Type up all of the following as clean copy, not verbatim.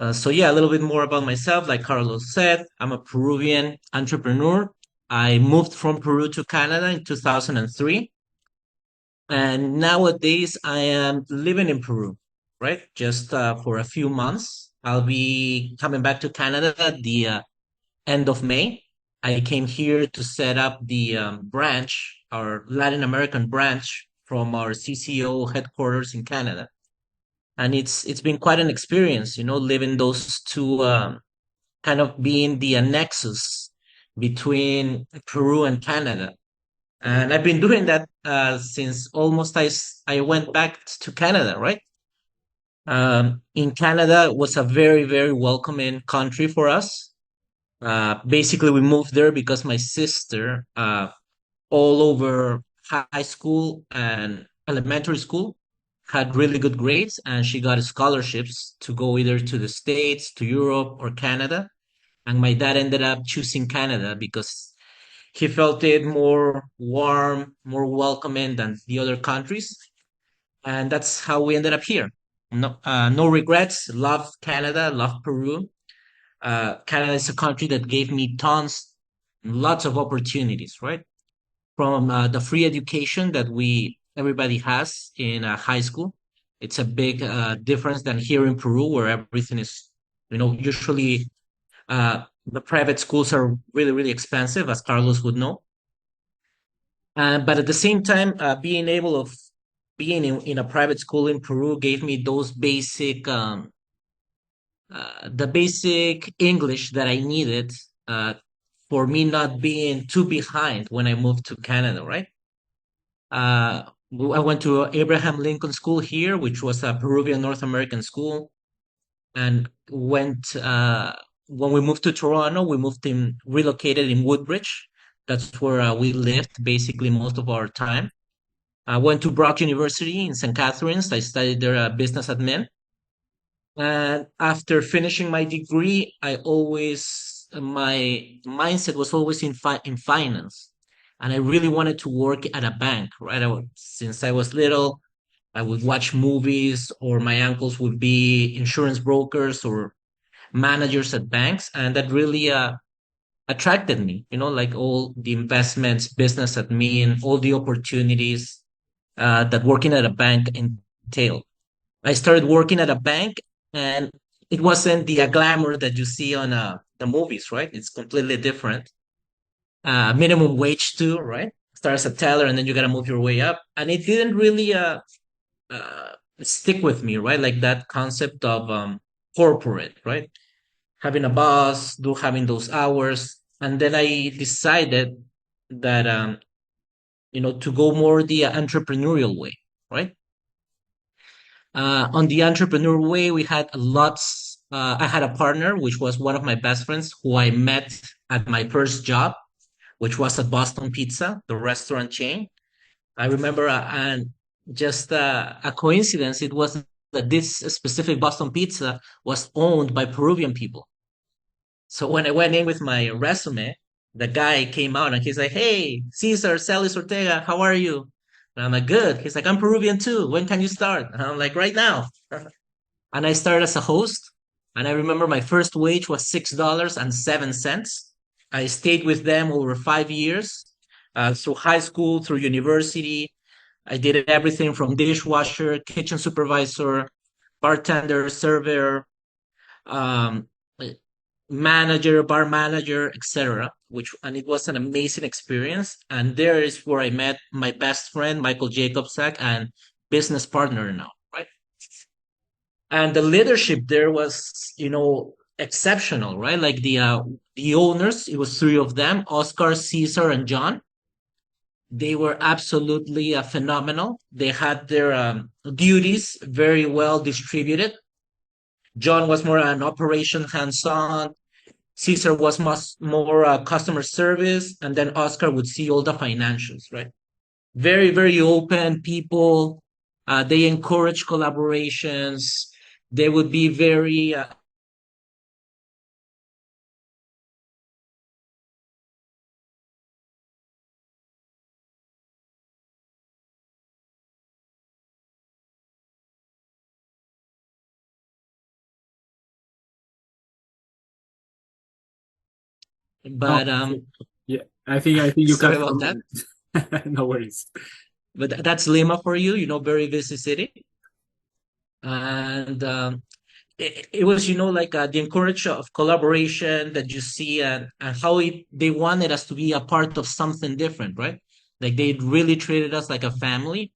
So yeah, a little bit more about myself. Like Carlos said, I'm a Peruvian entrepreneur. I moved from Peru to Canada in 2003, and nowadays I am living in Peru, right? Just for a few months. I'll be coming back to Canada at the end of May. I came here to set up the branch, our Latin American branch from our CCO headquarters in Canada, and it's been quite an experience, living those two. Kind of being the nexus between Peru and Canada. And I've been doing that since almost I went back to Canada, right? In Canada it was a very, very welcoming country for us. Basically, we moved there because my sister, all over high school and elementary school, had really good grades, and she got scholarships to go either to the States, to Europe, or Canada. And my dad ended up choosing Canada because he felt it more warm, more welcoming than the other countries, and that's how we ended up here. No, no regrets. Love Canada. Love Peru. Canada is a country that gave me tons, lots of opportunities. Right, from the free education that we everybody has in high school. It's a big difference than here in Peru, where everything is, usually the private schools are really, really expensive, as Carlos would know. But at the same time, being able of being in a private school in Peru gave me those the basic English that I needed for me not being too behind when I moved to Canada, right? Uh, I went to Abraham Lincoln School here, which was a Peruvian North American school, and went when we moved to Toronto, we relocated in Woodbridge. That's where we lived basically most of our time. I went to Brock University in St. Catharines. I studied there business admin. And after finishing my degree, my mindset was always in finance, and I really wanted to work at a bank. Right, since I was little, I would watch movies, or my uncles would be insurance brokers or managers at banks, and that really attracted me. Like all the investments, business admin, all the opportunities that working at a bank entail. I started working at a bank, and it wasn't the glamour that you see on the movies, right? It's completely different. Minimum wage too, right? Start as a teller, and then you gotta move your way up, and it didn't really uh, stick with me, right? Like that concept of corporate, right? Having a boss, do having those hours. And then I decided that, to go more the entrepreneurial way, right? On the entrepreneur way, we had lots. I had a partner, which was one of my best friends, who I met at my first job, which was at Boston Pizza, the restaurant chain. I remember, and just a coincidence, it was that this specific Boston Pizza was owned by Peruvian people. So when I went in with my resume, the guy came out and he's like, "Hey, Cesar Celis Ortega, how are you?" And I'm like, "Good." He's like, "I'm Peruvian too. When can you start?" And I'm like, "Right now." And I started as a host. And I remember my first wage was $6.07. I stayed with them over 5 years, through high school, through university. I did everything from dishwasher, kitchen supervisor, bartender, server, um, manager, bar manager, etc. And it was an amazing experience. And there is where I met my best friend, Michael Jacobczak, and business partner now, right? And the leadership there was, exceptional, right? Like the owners, it was three of them: Oscar, Caesar, and John. They were absolutely phenomenal. They had their duties very well distributed. John was more an operation hands-on. Caesar was much more customer service, and then Oscar would see all the financials, right? Very, very open people. They encourage collaborations. They would be very Oh, But yeah. I think you sorry cut about from that. no worries. But that's Lima for you, very busy city. And it was, like the encourage of collaboration that you see, and how they wanted us to be a part of something different, right? Like they really treated us like a family.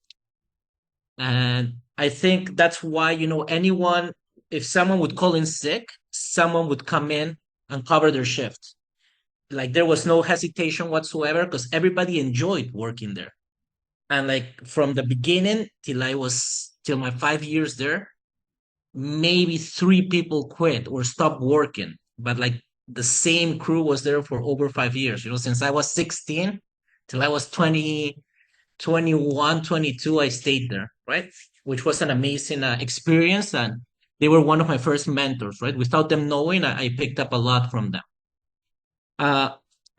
And I think that's why, anyone, if someone would call in sick, someone would come in and cover their shift. Like there was no hesitation whatsoever because everybody enjoyed working there. And like from the beginning till my 5 years there, maybe three people quit or stopped working, but like the same crew was there for over 5 years, since I was 16 till I was 20, 21, 22. I stayed there, right? Which was an amazing experience. And they were one of my first mentors, right? Without them knowing, I picked up a lot from them. Uh,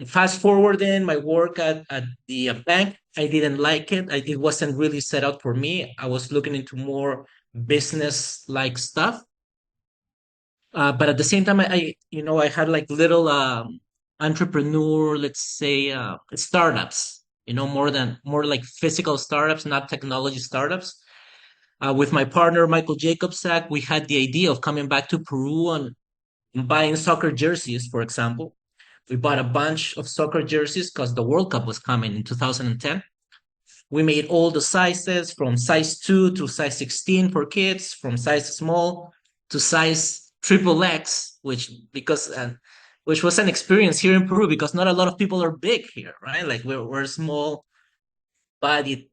Fast forward in my work at the bank, I didn't like it. It wasn't really set up for me. I was looking into more business like stuff. But at the same time, I had like little entrepreneur, let's say, startups. More like physical startups, not technology startups. With my partner Michael Jacobsack, we had the idea of coming back to Peru and buying soccer jerseys, for example. We bought a bunch of soccer jerseys because the World Cup was coming in 2010. We made all the sizes from size 2 to size 16 for kids, from size small to size triple X, which was an experience here in Peru because not a lot of people are big here, right? Like we're a small bodied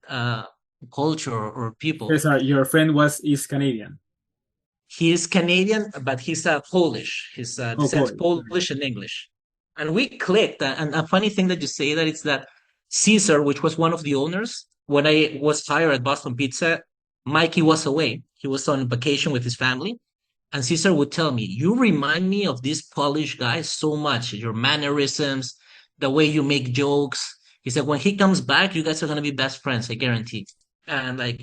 culture or people. Yes, your friend is Canadian. He is Canadian, but he's Polish. His Oh, descends Polish. Sorry. Polish and English. And we clicked. And a funny thing that you say that it's that Caesar, which was one of the owners, when I was hired at Boston Pizza, Mikey was away. He was on vacation with his family. And Caesar would tell me, "You remind me of this Polish guy so much. Your mannerisms, the way you make jokes." He said, "When he comes back, you guys are going to be best friends, I guarantee." And like,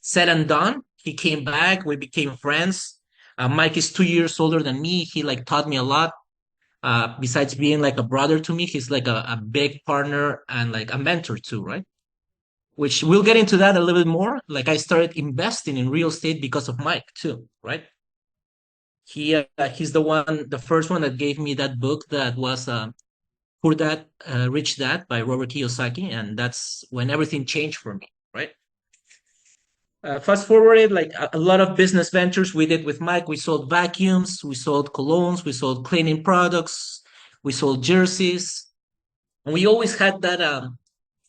said and done. He came back. We became friends. Mike is 2 years older than me. He like taught me a lot. Besides being like a brother to me, he's like a big partner and like a mentor too, right? Which we'll get into that a little bit more. Like I started investing in real estate because of Mike too, right? He's the first one that gave me that book that was Poor Dad, Rich Dad by Robert Kiyosaki, and that's when everything changed for me, right? Fast forwarded, like a lot of business ventures we did with Mike. We sold vacuums, we sold colognes, we sold cleaning products, we sold jerseys, and we always had that.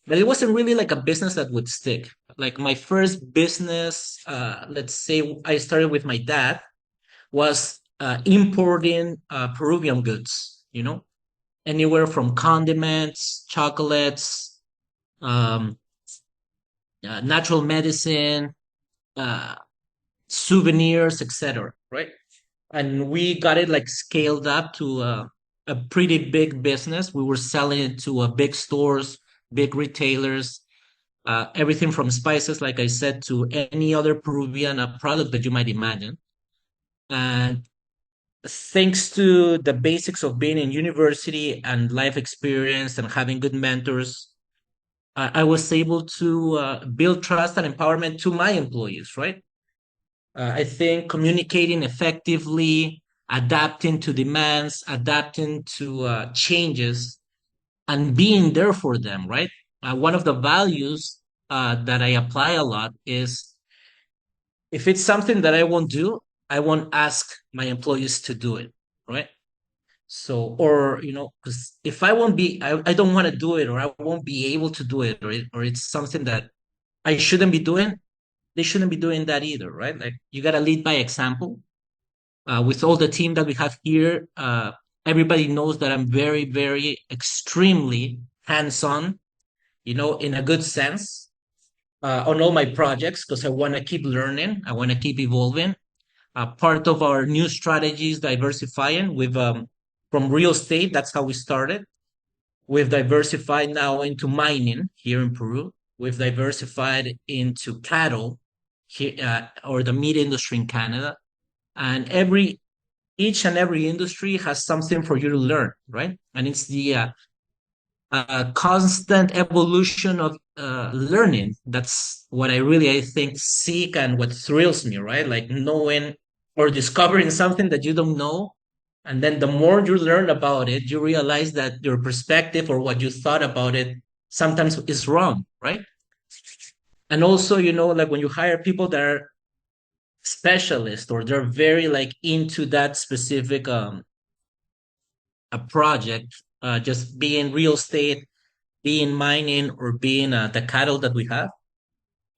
But it wasn't really like a business that would stick. Like my first business, let's say I started with my dad, was importing Peruvian goods. Anywhere from condiments, chocolates, um, natural medicine. Uh, Souvenirs, etc. Right? And we got it like scaled up to a pretty big business. We were selling it to big stores, big retailers, everything from spices, like I said, to any other Peruvian product that you might imagine. And thanks to the basics of being in university and life experience and having good mentors, I was able to build trust and empowerment to my employees, right? I think communicating effectively, adapting to demands, adapting to changes, and being there for them, right? One of the values that I apply a lot is if it's something that I won't do, I won't ask my employees to do it, right? So, or, because if I don't want to do it, or I won't be able to do it, or it's something that I shouldn't be doing, they shouldn't be doing that either, right? Like you got to lead by example. With all the team that we have here, everybody knows that I'm very, very extremely hands-on, in a good sense, on all my projects because I want to keep learning. I want to keep evolving. Part of our new strategy is diversifying. From real estate, that's how we started. We've diversified now into mining here in Peru. We've diversified into cattle here, or the meat industry in Canada. And every each and every industry has something for you to learn, right? And it's the constant evolution of learning. That's what I think seek and what thrills me, right? Like knowing or discovering something that you don't know. And then the more you learn about it, you realize that your perspective or what you thought about it sometimes is wrong, right? And also, like when you hire people that are specialists or they're very like into that specific a project, just being real estate, being mining, or being the cattle that we have,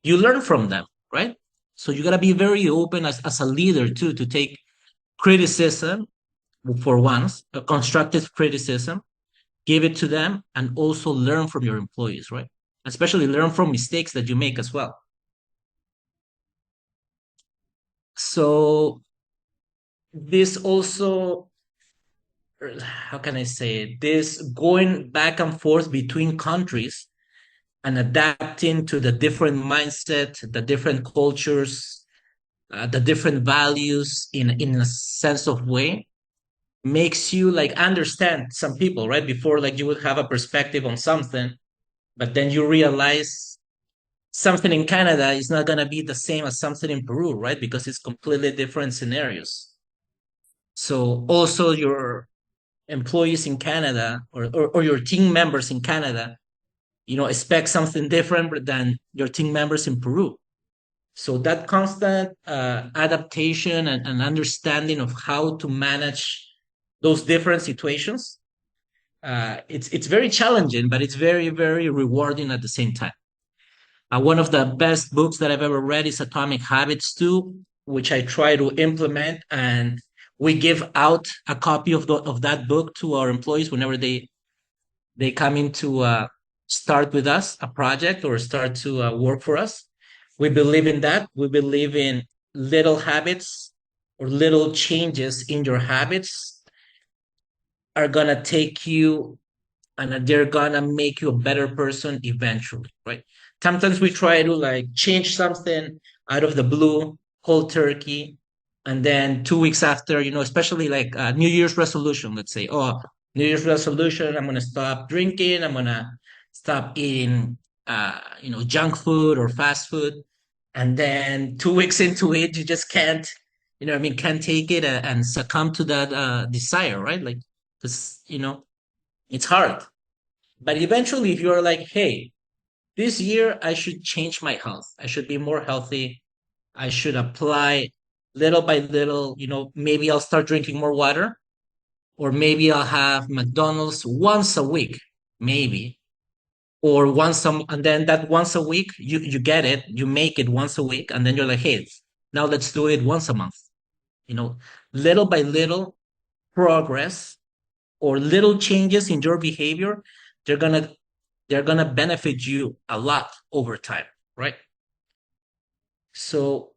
you learn from them, right? So you got to be very open as a leader too to take criticism for once, a constructive criticism, give it to them, and also learn from your employees, right? Especially learn from mistakes that you make as well. So this also, how can I say it? This going back and forth between countries and adapting to the different mindset, the different cultures, the different values in a sense of way makes you like understand some people, right? Before, like, you would have a perspective on something, but then you realize something in Canada is not going to be the same as something in Peru, right? Because it's completely different scenarios. So also your employees in Canada or your team members in Canada, expect something different than your team members in Peru. So that constant adaptation and understanding of how to manage those different situations, it's very challenging, but it's very, very rewarding at the same time. One of the best books that I've ever read is Atomic Habits too, which I try to implement, and we give out a copy of that book to our employees whenever they come in to start with us a project or start to work for us. We believe in that. We believe in little habits or little changes in your habits are gonna take you and they're gonna make you a better person eventually, right? Sometimes we try to like change something out of the blue, cold turkey, and then 2 weeks after, especially like New Year's resolution, let's say, oh, New Year's resolution, I'm gonna stop drinking, I'm gonna stop eating, junk food or fast food, and then 2 weeks into it, you just can't, can't take it and succumb to that desire, right? Like, because it's hard. But eventually, if you're like, hey, this year I should change my health, I should be more healthy, I should apply little by little, maybe I'll start drinking more water, or maybe I'll have McDonald's once a week, maybe, or and then that once a week, you get it, you make it once a week, and then you're like, hey, now let's do it once a month. You know, little by little progress or little changes in your behavior, they're gonna they're gonna benefit you a lot over time, right? So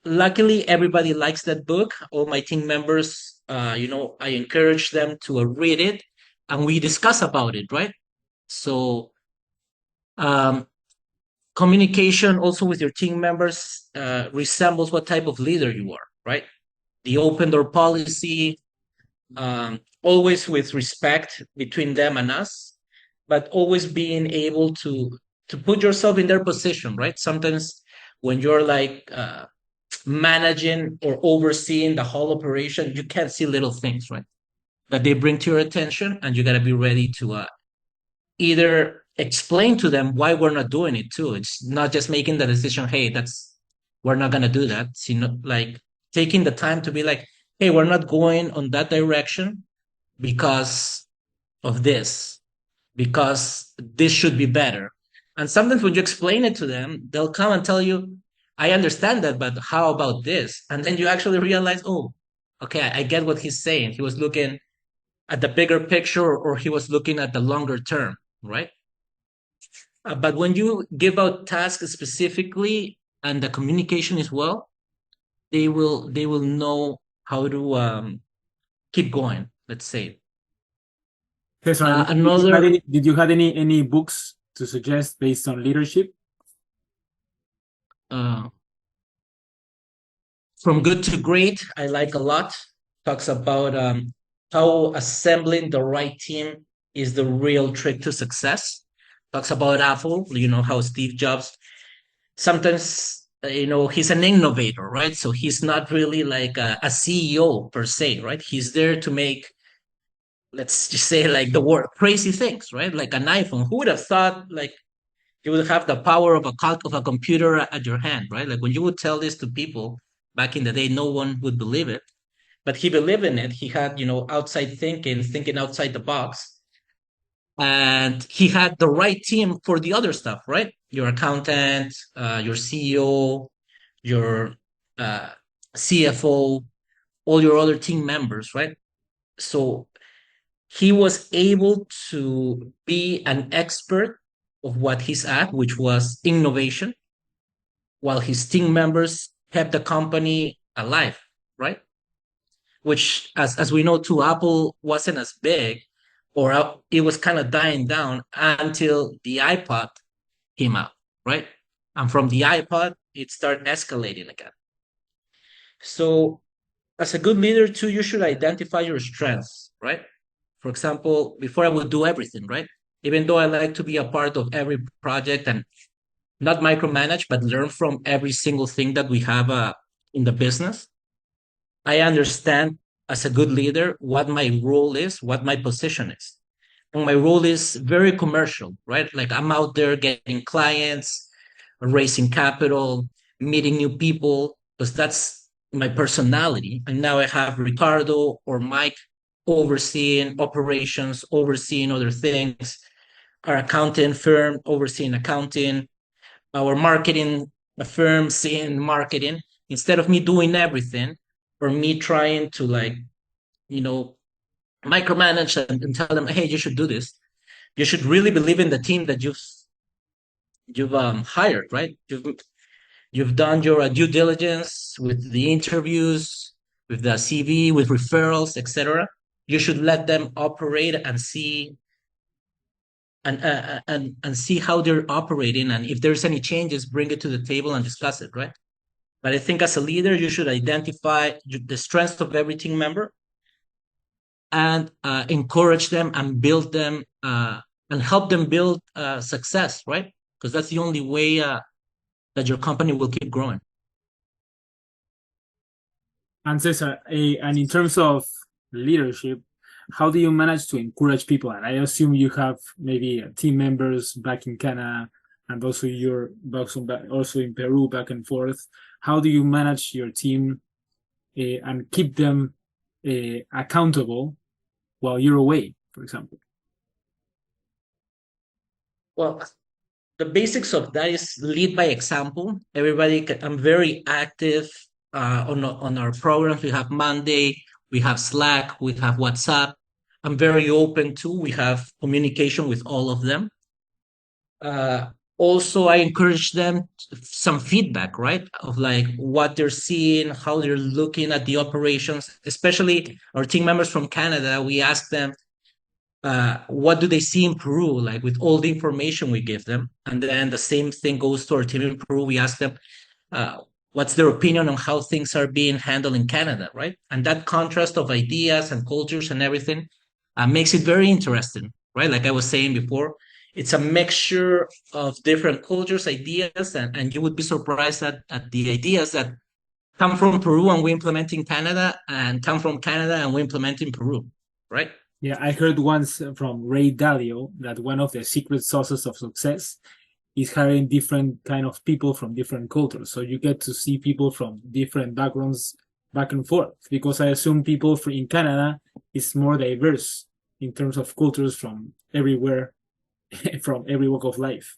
luckily everybody likes that book. All my team members, I encourage them to read it and we discuss about it, right? So um, communication also with your team members resembles what type of leader you are, right? The open door policy, always with respect between them and us, but always being able to put yourself in their position, right? Sometimes when you're like managing or overseeing the whole operation, you can't see little things, right? That they bring to your attention, and you got to be ready to either explain to them why we're not doing it too. It's not just making the decision, hey, we're not gonna do that. It's, like taking the time to be like, hey, we're not going on that direction because of this, because this should be better. And sometimes when you explain it to them, they'll come and tell you, I understand that, but how about this? And then you actually realize, oh, okay, I get what he's saying. He was looking at the bigger picture, or he was looking at the longer term, right? But when you give out tasks specifically and the communication is well, they will know how to keep going. Let's say Cesar, another did you have any books to suggest based on leadership? uh, From Good to Great, I like a lot. talks about how assembling the right team is the real trick to success. Talks about Apple, how Steve Jobs sometimes, he's an innovator, right? So he's not really like a CEO per se, right? He's there to make, let's just say, like the word crazy things, right? Like an iPhone. Who would have thought like you would have the power of a computer at your hand, right? Like when you would tell this to people back in the day, no one would believe it. But he believed in it. He had, outside thinking outside the box, and he had the right team for the other stuff, right? Your accountant, your CEO, your uh, CFO, all your other team members, right? So he was able to be an expert of what he's at, which was innovation, while his team members kept the company alive, right? Which, as we know, too, Apple wasn't as big, or it was kind of dying down until the iPod came out, right? And from the iPod, it started escalating again. So, as a good leader, too, you should identify your strengths, right? For example, before I would do everything, right? Even though I like to be a part of every project and not micromanage, but learn from every single thing that we have in the business, I understand as a good leader what my role is, what my position is. And my role is very commercial, right? Like I'm out there getting clients, raising capital, meeting new people, because that's my personality. And now I have Ricardo or Mike overseeing operations, overseeing other things, our accounting firm overseeing accounting, our marketing firm seeing marketing, instead of me doing everything or me trying to like, you know, micromanage and tell them, hey, you should do this. You should really believe in the team that you've hired, right? You've done your due diligence with the interviews, with the CV, with referrals, etc. You should let them operate and see and see how they're operating, and if there's any changes, bring it to the table and discuss it, right? But I think as a leader, you should identify the strengths of every team member and encourage them and build them and help them build success, right? Because that's the only way that your company will keep growing. And Cesar, and in terms of leadership, how do you manage to encourage people? And I assume you have maybe team members back in Canada and also you're also in Peru back and forth. How do you manage your team and keep them accountable while you're away, for example? Well, the basics of that is lead by example. I'm very active on our programs. We have Monday, we have Slack, we have WhatsApp. I'm very open to. We have communication with all of them. Uh, Also, I encourage them some feedback, right? Of like what they're seeing, how they're looking at the operations, especially our team members from Canada. We ask them, what do they see in Peru, like with all the information we give them. And then the same thing goes to our team in Peru. We ask them, uh, what's their opinion on how things are being handled in Canada, right? And that contrast of ideas and cultures and everything makes it very interesting, right? Like I was saying before, it's a mixture of different cultures, ideas, and you would be surprised at the ideas that come from Peru and we implement in Canada and come from Canada and we implement in Peru, right? Yeah, I heard once from Ray Dalio that one of the secret sauces of success is hiring different kind of people from different cultures. So you get to see people from different backgrounds back and forth. Because I assume people in Canada is more diverse in terms of cultures from everywhere, from every walk of life.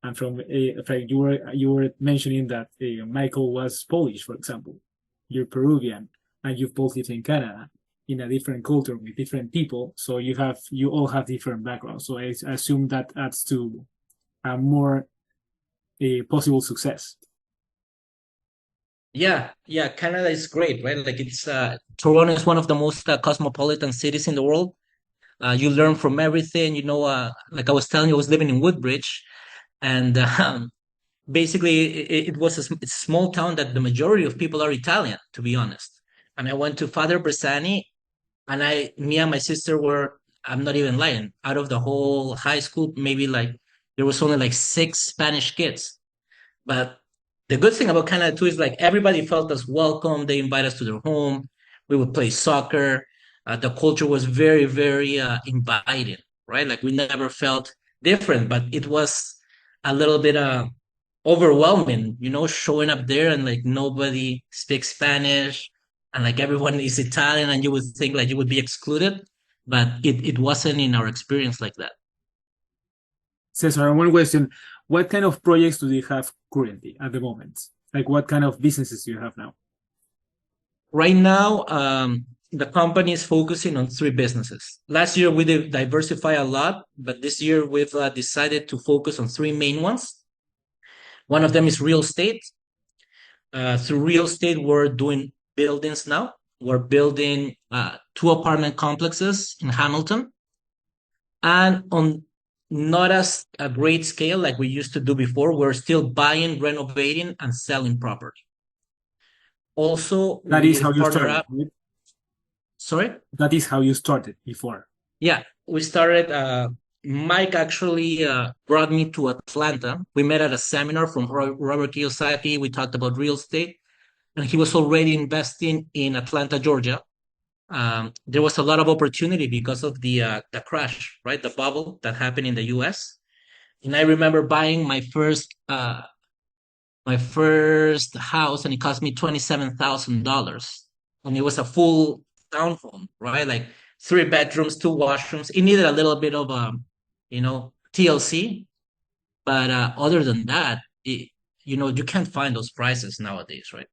And from like you were mentioning that Michael was Polish, for example. You're Peruvian, and you've both lived in Canada in a different culture with different people. So you all have different backgrounds. So I assume that adds to a more possible success. Yeah, Canada is great, right? Like it's Toronto is one of the most cosmopolitan cities in the world. You learn from everything, like I was telling you, I was living in Woodbridge, and basically it's a small town that the majority of people are Italian, to be honest. and I went to Father Bersani, and me and my sister were, I'm not even lying, out of the whole high school, maybe like there was only like six Spanish kids. But the good thing about Canada too is like everybody felt us welcome. They invite us to their home. We would play soccer. The culture was very, very inviting, right? Like we never felt different, but it was a little bit overwhelming, showing up there and like nobody speaks Spanish and like everyone is Italian and you would think like you would be excluded, but it wasn't in our experience like that. Cesar, one question. What kind of projects do you have currently at the moment? Like what kind of businesses do you have now? Right now, the company is focusing on three businesses. Last year, we did diversify a lot, but this year we've decided to focus on three main ones. One of them is real estate. Through real estate, we're doing buildings now. We're building two apartment complexes in Hamilton, and on not as a great scale like we used to do before. We're still buying, renovating, and selling property. Also, That is we how you partner started, up. right? Sorry? That is how you started before. Yeah, we started. Mike actually brought me to Atlanta. We met at a seminar from Robert Kiyosaki. We talked about real estate, and he was already investing in Atlanta, Georgia. There was a lot of opportunity because of the crash, right? The bubble that happened in the U.S. And I remember buying my first house, and it cost me $27,000, and it was a full townhome, right? Like three bedrooms, two washrooms. It needed a little bit of TLC, but other than that, you can't find those prices nowadays, right?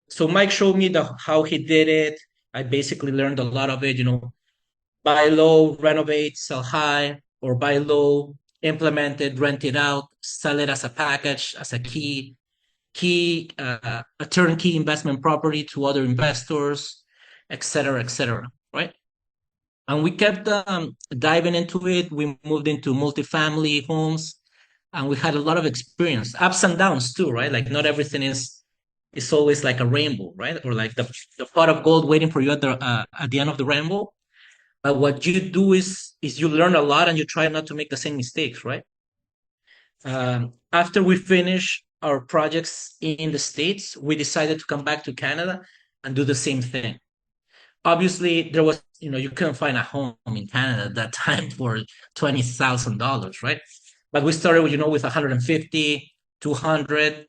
So Mike showed me how he did it. I basically learned a lot of it. Buy low, renovate, sell high, or buy low, implement it, rent it out, sell it as a package, as a a turnkey investment property to other investors, et cetera, right? And we kept diving into it. We moved into multifamily homes, and we had a lot of experience, ups and downs too, right? Like not everything is always like a rainbow, right? Or like the pot of gold waiting for you at the end of the rainbow. But what you do is you learn a lot and you try not to make the same mistakes, right? After we finish our projects in the States, we decided to come back to Canada and do the same thing. Obviously, there was, you couldn't find a home in Canada at that time for $20,000, right? But we started with 150, 200,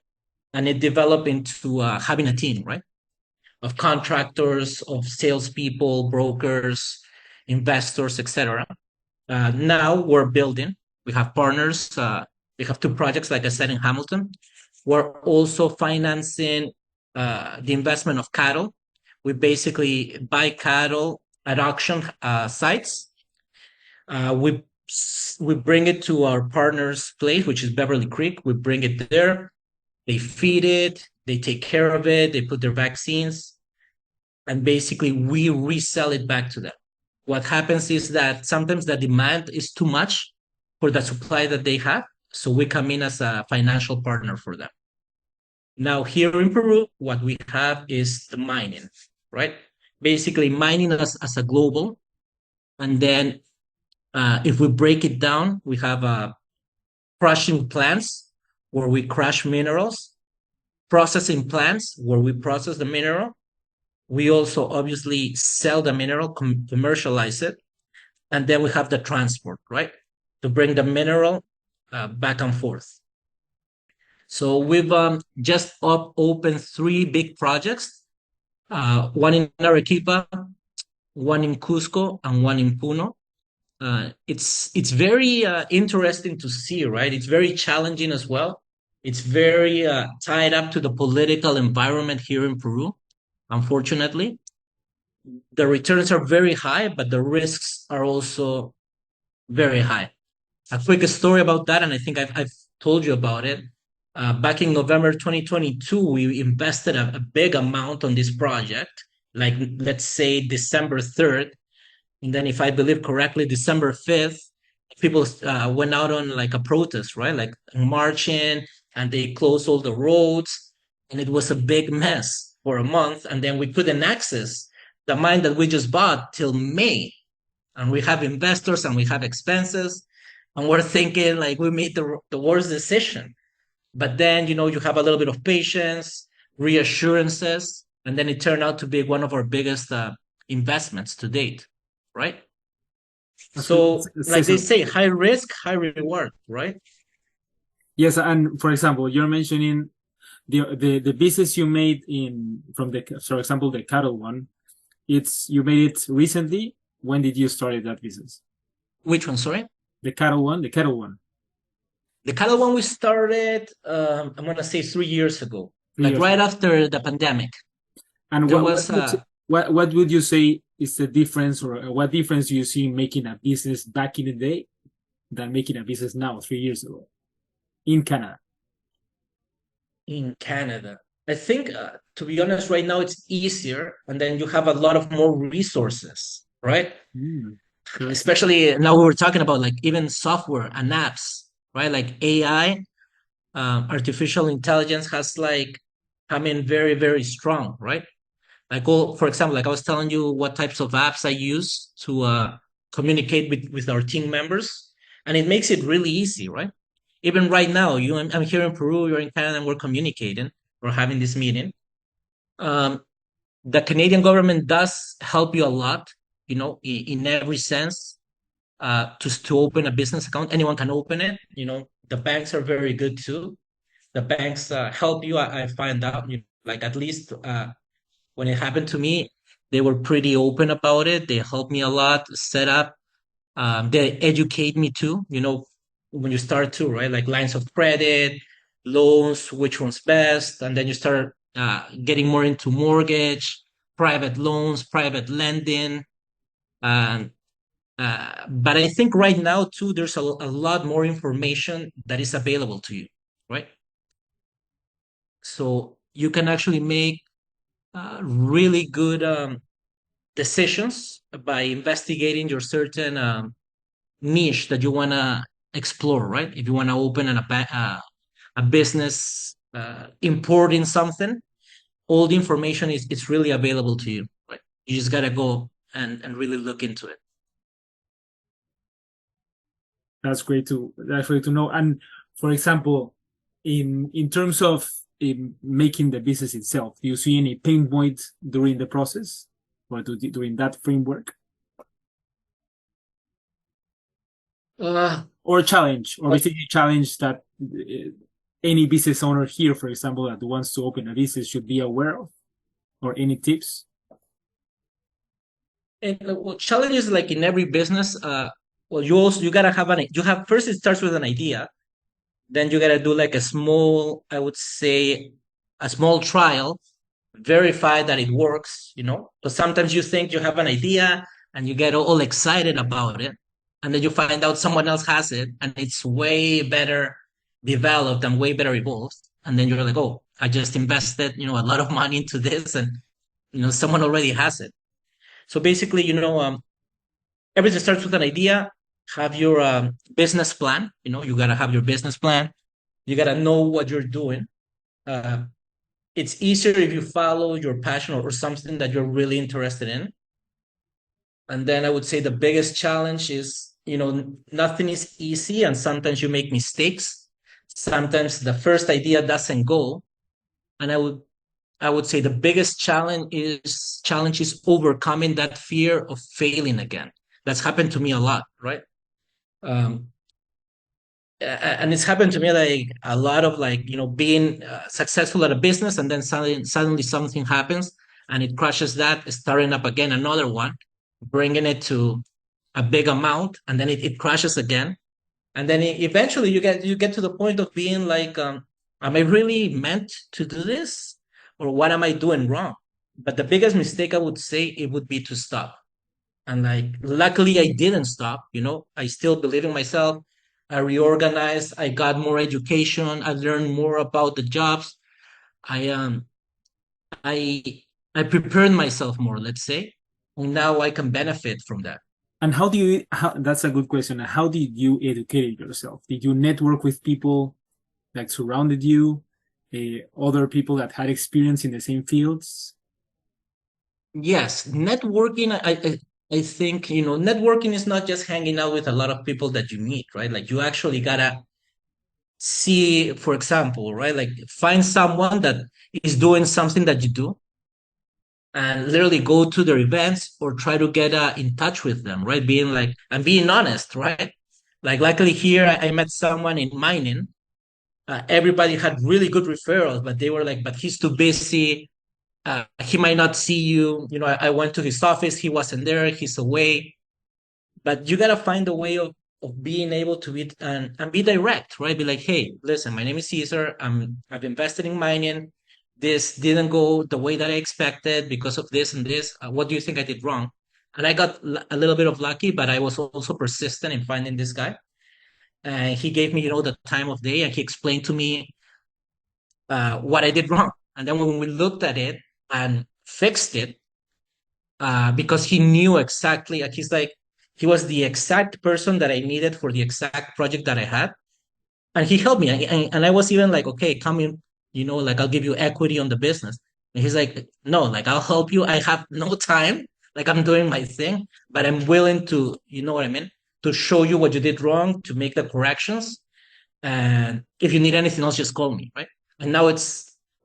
and it developed into having a team, right? Of contractors, of salespeople, brokers, investors, etc. Now we're building. We have partners. We have two projects, like I said, in Hamilton. We're also financing the investment of cattle. We basically buy cattle at auction sites. We bring it to our partner's place, which is Beverly Creek. We bring it there. They feed it. They take care of it. They put their vaccines, and basically we resell it back to them. What happens is that sometimes the demand is too much for the supply that they have, so we come in as a financial partner for them. Now here in Peru, what we have is the mining, right? Basically mining as a global, and then if we break it down, we have crushing plants where we crush minerals, processing plants where we process the mineral. We also obviously sell the mineral, commercialize it, and then we have the transport, right? To bring the mineral back and forth. So we've just opened three big projects, one in Arequipa, one in Cusco, and one in Puno. It's very interesting to see, right? It's very challenging as well. It's very tied up to the political environment here in Peru, unfortunately. The returns are very high, but the risks are also very high. A quick story about that, and I think I've told you about it. Back in November 2022, we invested a big amount on this project, like let's say December 3rd. And then, if I believe correctly, December 5th, people went out on like a protest, right? Like marching, and they closed all the roads, and it was a big mess. for a month, and then we couldn't access the mine that we just bought till May. And we have investors and we have expenses, and we're thinking like we made the worst decision. But then, you have a little bit of patience, reassurances, and then it turned out to be one of our biggest investments to date, right? So, like they say, high risk, high reward, right? Yes, and for example, you're mentioning the business you made from for example, the cattle one. You made it recently. When did you start that business? Which one? Sorry. The cattle one. The cattle one. The cattle one we started. I'm gonna say 3 years ago, like right after the pandemic. And what would you say is the difference, or what difference do you see in making a business back in the day than making a business now, 3 years ago, in Canada? In Canada, I think, to be honest, right now it's easier, and then you have a lot of more resources, right? Especially now we were talking about like even software and apps, right? Like AI, artificial intelligence has like come in very, very strong, right? Like, for example, like I was telling you what types of apps I use to communicate with our team members, and it makes it really easy, right? Even right now, I'm here in Peru, you're in Canada, and we're communicating, we're having this meeting. The Canadian government does help you a lot, in every sense, to open a business account. Anyone can open it. The banks are very good too. The banks help you. I find out, like at least when it happened to me, they were pretty open about it. They helped me a lot, set up. They educate me too, when you start to, right? Like lines of credit, loans, which one's best. And then you start getting more into mortgage, private loans, private lending. But I think right now too, there's a lot more information that is available to you, right? So you can actually make really good decisions by investigating your certain niche that you want to explore, right? If you want to open a business importing something, all the information is really available to you, right? You just got to go and really look into it. That's great to know. And for example, in terms of making the business itself, do you see any pain points during the process or during that framework? Or challenge, or basically a challenge that any business owner here, for example, that wants to open a business should be aware of, or any tips? And challenges like in every business, well, you gotta have first it starts with an idea, then you gotta do like I would say, a small trial, verify that it works, because sometimes you think you have an idea and you get all excited about it, and then you find out someone else has it and it's way better developed and way better evolved, and then you're like, oh, I just invested, a lot of money into this, and someone already has it. So basically, everything starts with an idea. Have your business plan. You gotta have your business plan. You gotta know what you're doing. It's easier if you follow your passion or something that you're really interested in. And then I would say the biggest challenge is, nothing is easy, and sometimes you make mistakes. Sometimes the first idea doesn't go. And I would say the biggest challenge is overcoming that fear of failing again. That's happened to me a lot, right? And it's happened to me like a lot of being successful at a business, and then suddenly something happens and it crashes that, starting up again another one, bringing it to a big amount, and then it crashes again. And then eventually you get to the point of being like, am I really meant to do this? Or what am I doing wrong? But the biggest mistake I would say it would be to stop. And luckily I didn't stop, I still believe in myself. I reorganized, I got more education, I learned more about the jobs. I prepared myself more, let's say. And now I can benefit from that. And that's a good question. How did you educate yourself? Did you network with people that surrounded you? other people that had experience in the same fields? Yes, networking, I think, networking is not just hanging out with a lot of people that you meet, right? Like you actually gotta see, for example, right? Like find someone that is doing something that you do and literally go to their events or try to get in touch with them, right? Being like, and being honest, right? Like, luckily here, I met someone in mining. Everybody had really good referrals, but they were like, but he's too busy. He might not see you. I went to his office. He wasn't there. He's away. But you got to find a way of being able to be and be direct, right? Be like, hey, listen, my name is Caesar. I've invested in mining. This didn't go the way that I expected because of this and this. What do you think I did wrong? And I got a little bit of lucky, but I was also persistent in finding this guy. And he gave me, the time of day, and he explained to me what I did wrong. And then when we looked at it and fixed it, because he knew exactly, like he was the exact person that I needed for the exact project that I had. And he helped me. And I was even like, okay, come in, like I'll give you equity on the business. And he's like, no, like I'll help you. I have no time. Like I'm doing my thing, but I'm willing to, you know what I mean? To show you what you did wrong, to make the corrections. And if you need anything else, just call me, right? And now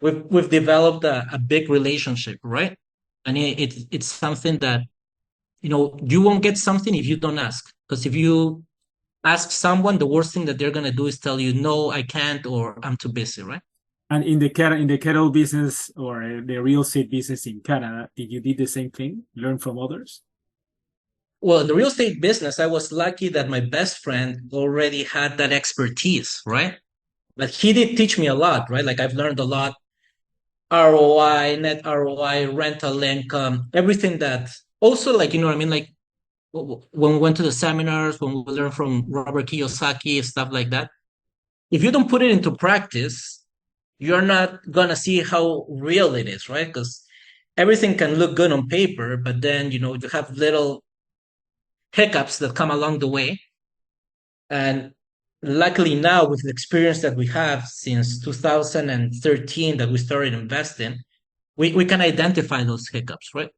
we've developed a big relationship, right? And it's something that you won't get something if you don't ask. Because if you ask someone, the worst thing that they're gonna do is tell you, no, I can't, or I'm too busy, right? And in the cattle business or the real estate business in Canada, did you did the same thing? Learn from others? Well, in the real estate business, I was lucky that my best friend already had that expertise, right? But he did teach me a lot, right? Like I've learned a lot. ROI, net ROI, rental income, everything that also, like, you know what I mean? Like when we went to the seminars, when we learned from Robert Kiyosaki, stuff like that. If you don't put it into practice, you're not gonna see how real it is, right? Because everything can look good on paper, but then you have little hiccups that come along the way. And luckily now, with the experience that we have since 2013 that we started investing, we can identify those hiccups, right?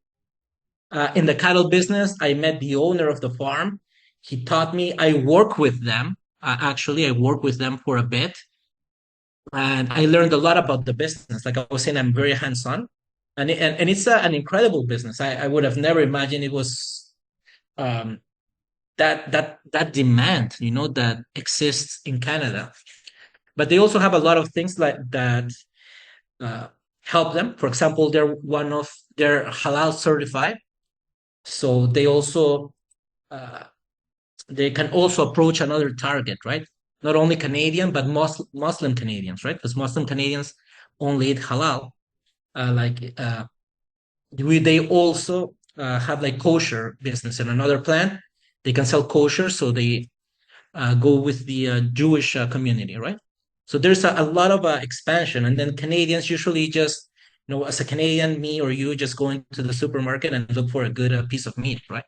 In the cattle business, I met the owner of the farm. He taught me. I work with them. Actually, I work with them for a bit, and I learned a lot about the business. Like I was saying, I'm very hands-on, and it's an incredible business. I would have never imagined it was um, that demand, that exists in Canada. But they also have a lot of things like that uh, help them. For example, they're halal certified, so uh, they can also approach another target, right? Not only Canadian, but Muslim Canadians, right? Because Muslim Canadians only eat halal. They also have like kosher business in another plant. They can sell kosher, so they go with the Jewish community, right? So there's a lot of expansion, and then Canadians usually just, as a Canadian, me or you, just go into the supermarket and look for a good piece of meat, right?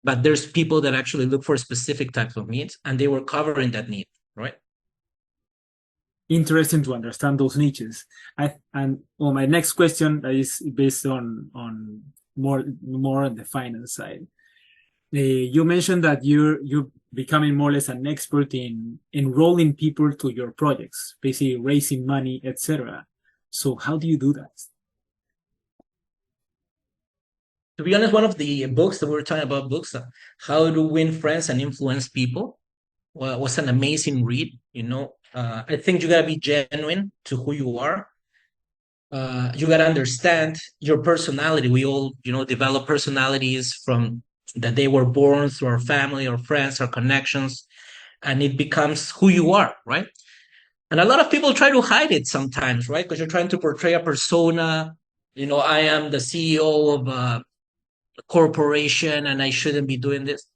But there's people that actually look for specific types of meats, and they were covering that need, right? Interesting to understand those niches. And well, my next question is based on more on the finance side. You mentioned that you're becoming more or less an expert in enrolling people to your projects, basically raising money, etc. So how do you do that? To be honest, one of the books that we were talking about, books, How to Win Friends and Influence People, was an amazing read. I think you gotta be genuine to who you are. You gotta understand your personality. We all, develop personalities from that they were born through our family, our friends, our connections, and it becomes who you are, right? And a lot of people try to hide it sometimes, right? Because you're trying to portray a persona. I am the CEO of a corporation and I shouldn't be doing this.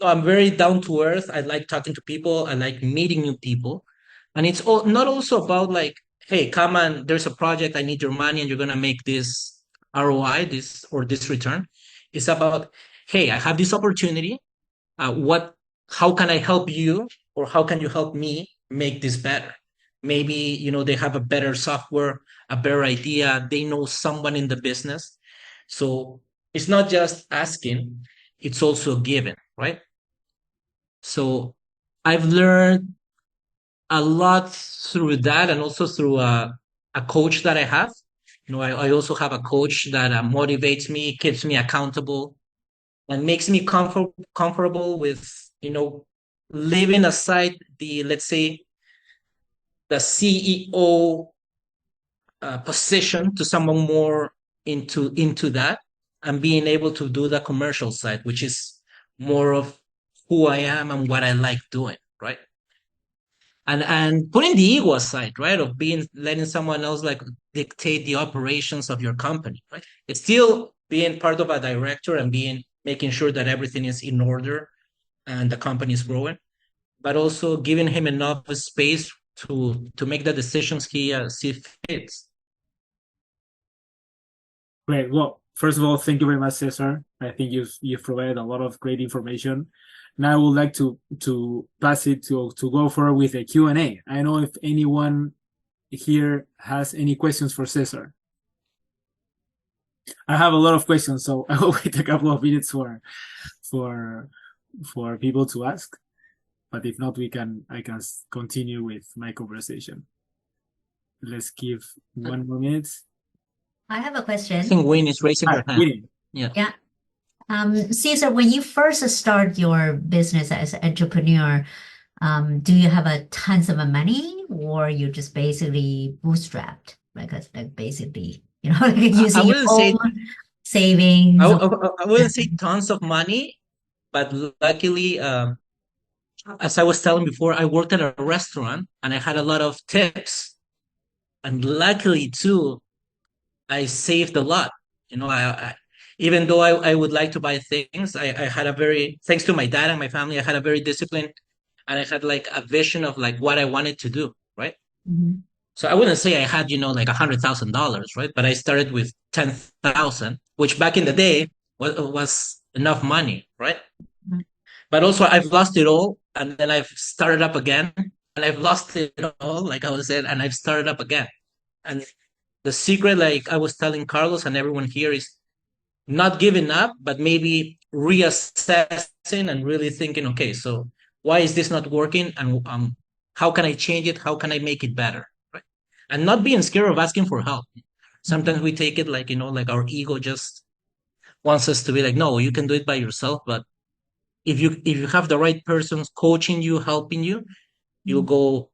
No, I'm very down to earth. I like talking to people. I like meeting new people. And it's not also about like, hey, come on, there's a project, I need your money, and you're gonna make this ROI, this return. It's about, hey, I have this opportunity. How can I help you, or how can you help me make this better? maybe, you know, they have a better software, a better idea, they know someone in the business. So it's not just asking, it's also giving, right? So I've learned a lot through that, and also through a coach that I have. You know, I also have a coach that motivates me, keeps me accountable, and makes me comfortable with, you know, leaving aside the, let's say, the CEO position to someone more into that, and being able to do the commercial side, which is more of who I am and what I like doing, right? And putting the ego aside, right, of being letting someone else like dictate the operations of your company, right? It's still being part of a director and being making sure that everything is in order and the company is growing, but also giving him enough space to make the decisions he sees fits. Great. Well, first of all, thank you very much, Cesar. I think you've provided a lot of great information. Now I would like to pass it to go forward with a Q&A. I don't know if anyone here has any questions for Cesar. I have a lot of questions, so I will wait a couple of minutes for people to ask. But if not, I can continue with my conversation. Let's give 1 more minute. I have a I question. think Wayne is raising her hand. Winnie. Yeah. Yeah. Cesar, when you first start your business as an entrepreneur, do you have a tons of money, or you just basically bootstrapped? Like basically, you know, like using your wouldn't say- own savings. I wouldn't say tons of money, but luckily, as I was telling before, I worked at a restaurant and I had a lot of tips. And luckily, too, I saved a lot. You know, even though I would like to buy things, I had a very, thanks to my dad and my family, I had a very disciplined, and I had like a vision of like what I wanted to do, right? Mhm. So I wouldn't say I had, you know, like $100,000, right? But I started with 10,000, which back in the day was enough money, right? Mhm. But also I've lost it all, and then I've started up again, and I've lost it all, like I was saying, and I've started up again. And the secret, like I was telling Carlos and everyone here, is not giving up, but maybe reassessing and really thinking, okay, so why is this not working? And how can I change it? How can I make it better? Right. And not being scared of asking for help. Sometimes we take it like, you know, like our ego just wants us to be like, no, you can do it by yourself. But if you have the right persons coaching you, helping you, you'll go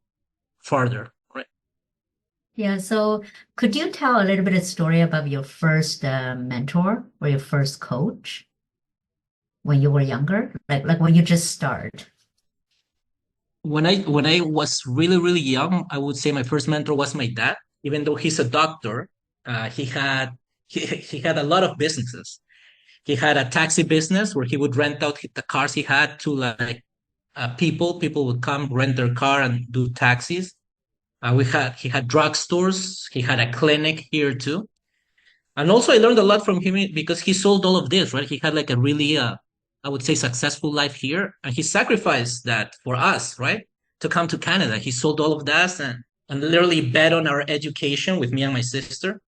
farther. Right. Yeah. So could you tell a little bit of story about your first mentor or your first coach when you were younger? Like when you just start? When I was really young, I would say my first mentor was my dad. Even though he's a doctor, he had a lot of businesses. He had a taxi business where he would rent out the cars he had to like people. People would come rent their car and do taxis. He had drugstores. He had a clinic here too. And also I learned a lot from him because he sold all of this, right? He had like a really, I would say, successful life here, and he sacrificed that for us, right? To come to Canada. He sold all of that and literally bet on our education with me and my sister.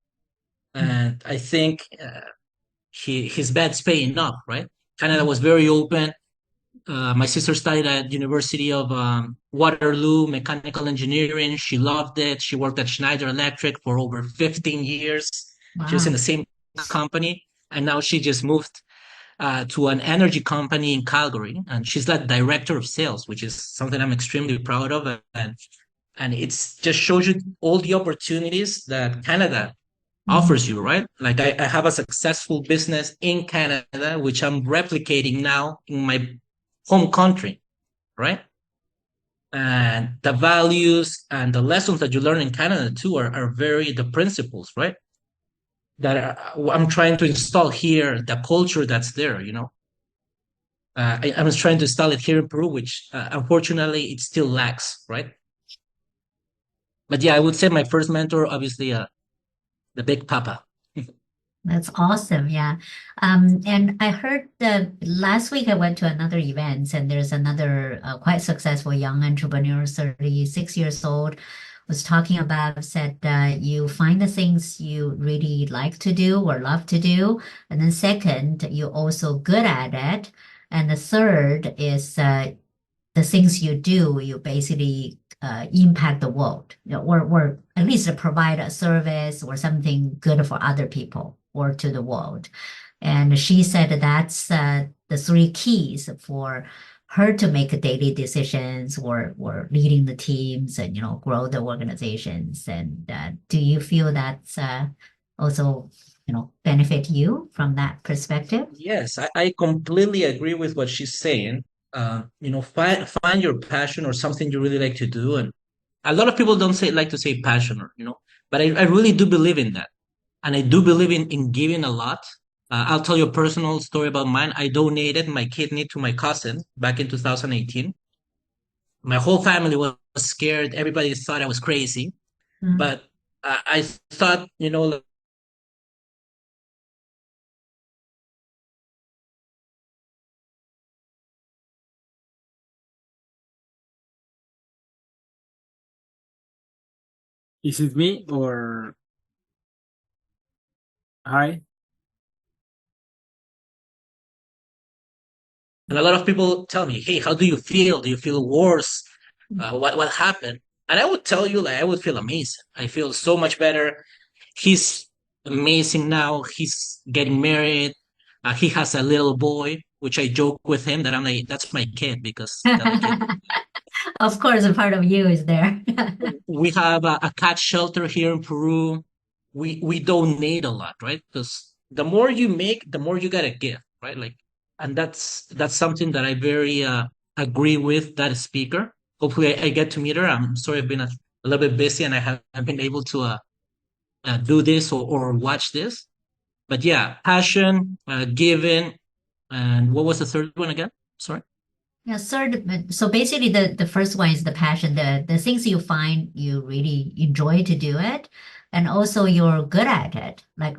And I think his bet's paying off, right? Canada was very open. My sister studied at University of Waterloo, mechanical engineering. She loved it. She worked at Schneider Electric for over 15 years. She was in Wow. the same company, and now she just moved to an energy company in Calgary, and she's like director of sales, which is something I'm extremely proud of. And it's just shows you all the opportunities that Canada offers you, right? Like I have a successful business in Canada, which I'm replicating now in my home country, right? And the values and the lessons that you learn in Canada too are very the principles, right? That I'm trying to install here, the culture that's there, you know. I was trying to install it here in Peru, which unfortunately it still lacks, right? But yeah, I would say my first mentor, obviously, the Big Papa. That's awesome. Yeah. And I heard that last week I went to another event, and there's another quite successful young entrepreneur, 36 years old, was talking about, said you find the things you really like to do or love to do. And then second, you're also good at it. And the third is the things you do, you basically impact the world, or at least provide a service or something good for other people or to the world. And she said that's the three keys for her to make daily decisions or leading the teams and grow the organizations. And do you feel that's also benefit you from that perspective? Yes, I completely agree with what she's saying. Find your passion or something you really like to do. And a lot of people don't like to say passion, but I really do believe in that. And I do believe in giving a lot. I'll tell you a personal story about mine. I donated my kidney to my cousin back in 2018. My whole family was scared. Everybody thought I was crazy, Mm. but I thought, Is it me or hi? and a lot of people tell me, "Hey, how do you feel? Do you feel worse? What happened?" And I would tell you, like, I would feel amazing. I feel so much better. He's amazing now. He's getting married. He has a little boy, which I joke with him that I'm like, that's my kid because the other kid. Of course, a part of you is there. We have a cat shelter here in Peru. We donate a lot, right? Because the more you make, the more you gotta give, right? Like, and that's something that I very agree with that speaker. Hopefully, I get to meet her. I'm sorry, I've been a little bit busy and I haven't been able to do this or watch this. But yeah, passion, giving, and what was the third one again? Sorry. Yeah, third, so basically the first one is the passion, the things you find you really enjoy to do it, and also you're good at it. Like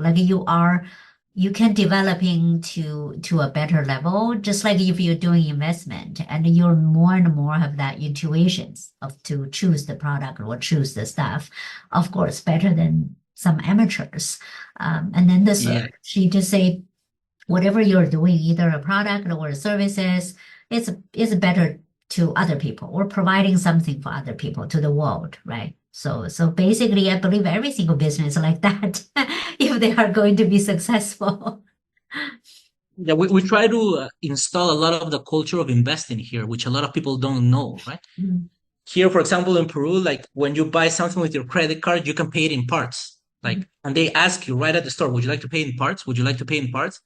you can developing to a better level, just like if you're doing investment and you're more and more have that intuitions of to choose the product or choose the stuff, of course, better than some amateurs. And then this, Yeah. she just say whatever you're doing, either a product or services, it's better to other people or providing something for other people to the world, right? So basically, I believe every single business like that, if they are going to be successful. Yeah, we try to install a lot of the culture of investing here, which a lot of people don't know, right? Mm. Here, for example, in Peru, like when you buy something with your credit card, you can pay it in parts. Like, and they ask you right at the store, would you like to pay in parts? Would you like to pay in parts?